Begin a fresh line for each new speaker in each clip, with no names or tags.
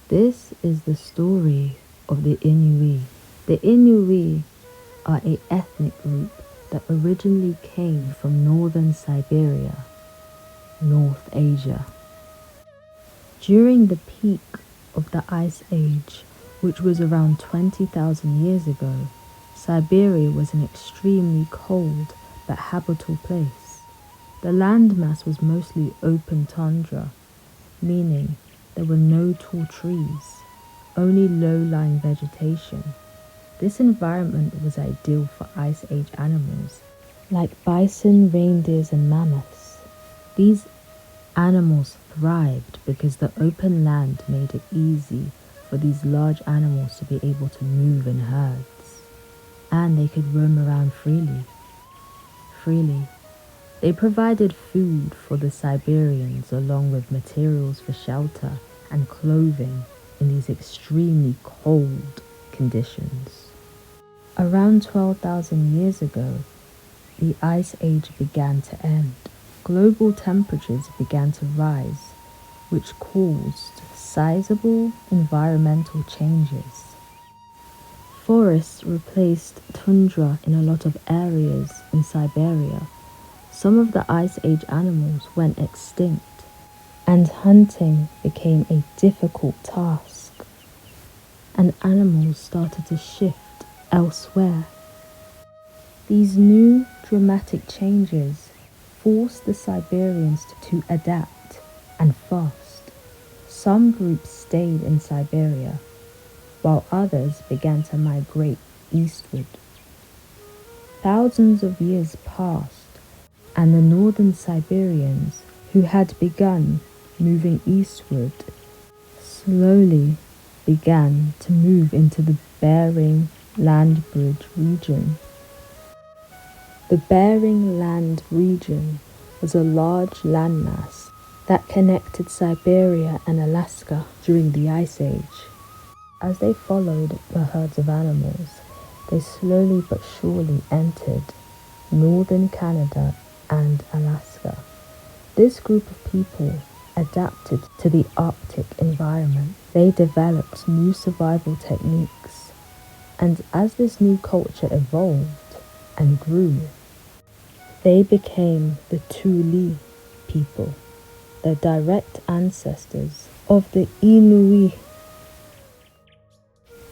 This is the story of the Inuit. The Inuit are an ethnic group that originally came from northern Siberia, North Asia. During the peak of the Ice Age, which was around 20,000 years ago, Siberia was an extremely cold but habitable place. The landmass was mostly open tundra, meaning there were no tall trees, only low-lying vegetation. This environment was ideal for Ice Age animals, like bison, reindeers, and mammoths. These animals thrived because the open land made it easy for these large animals to be able to move in herds, and they could roam around freely. They provided food for the Siberians along with materials for shelter and clothing in these extremely cold conditions. Around 12,000 years ago, the Ice Age began to end. Global temperatures began to rise, which caused sizable environmental changes. Forests replaced tundra in a lot of areas in Siberia. Some of the Ice Age animals went extinct, and hunting became a difficult task, and animals started to shift elsewhere. These new dramatic changes forced the Siberians to adapt, and fast. Some groups stayed in Siberia, while others began to migrate eastward. Thousands of years passed, and the northern Siberians, who had begun moving eastward, slowly began to move into the Barren land bridge region. The Barren land region was a large landmass that connected Siberia and Alaska during the Ice Age. As they followed the herds of animals, they slowly but surely entered northern Canada and Alaska. This group of people adapted to the Arctic environment. They developed new survival techniques, and as this new culture evolved and grew, they became the Thule people, the direct ancestors of the Inuit.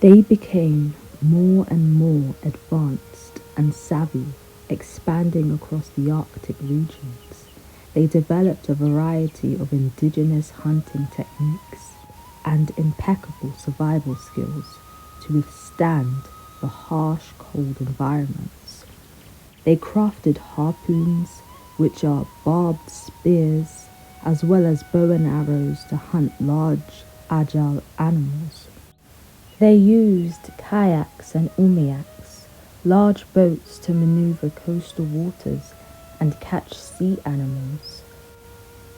They became more and more advanced and savvy, expanding across the Arctic regions. They developed a variety of indigenous hunting techniques and impeccable survival skills to withstand the harsh, cold environments. They crafted harpoons, which are barbed spears, as well as bow and arrows to hunt large, agile animals. They used kayaks and umiaks, large boats to maneuver coastal waters and catch sea animals.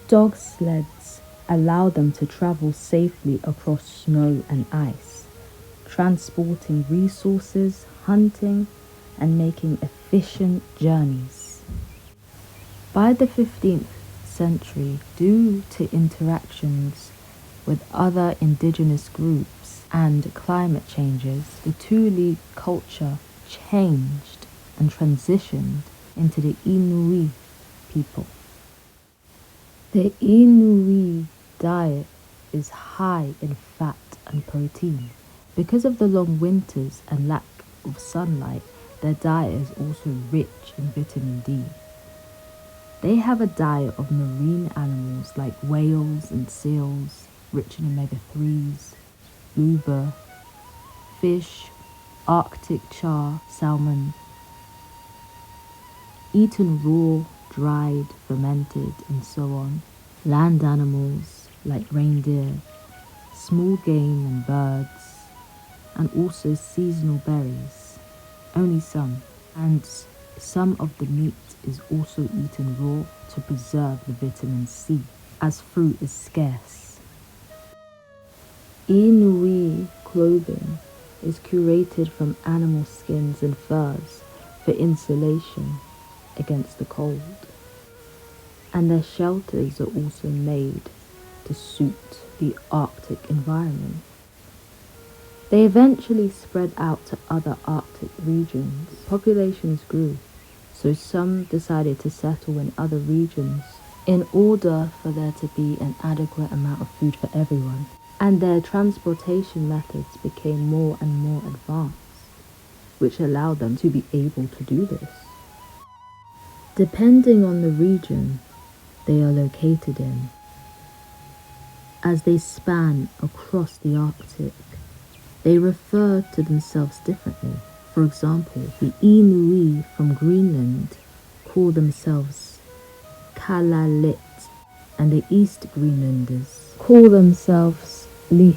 Dog sleds allow them to travel safely across snow and ice, transporting resources, hunting, and making efficient journeys. By the 15th century, due to interactions with other indigenous groups and climate changes, the Thule culture changed and transitioned into the Inuit people. The Inuit diet is high in fat and protein. Because of the long winters and lack of sunlight, their diet is also rich in vitamin D. They have a diet of marine animals like whales and seals, rich in omega-3s, blubber, fish, Arctic char, salmon, eaten raw, dried, fermented, and so on. Land animals like reindeer, small game and birds, and also seasonal berries, only some. And some of the meat is also eaten raw to preserve the vitamin C, as fruit is scarce. Inuit clothing is curated from animal skins and furs for insulation against the cold, and their shelters are also made to suit the Arctic environment. They eventually spread out to other Arctic regions. Populations grew, so some decided to settle in other regions in order for there to be an adequate amount of food for everyone. And their transportation methods became more and more advanced, which allowed them to be able to do this. Depending on the region they are located in, as they span across the Arctic, they refer to themselves differently. For example, the Inuit from Greenland call themselves Kalalit, and the East Greenlanders call themselves Li.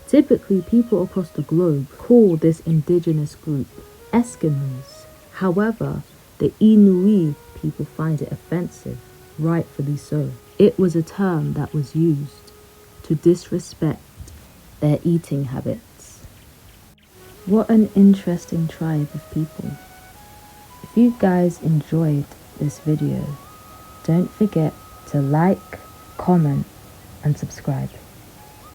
Typically, people across the globe call this indigenous group Eskimos. However, the Inuit people find it offensive, rightfully so. It was a term that was used to disrespect their eating habits. What an interesting tribe of people. If you guys enjoyed this video, don't forget to like, comment, and subscribe.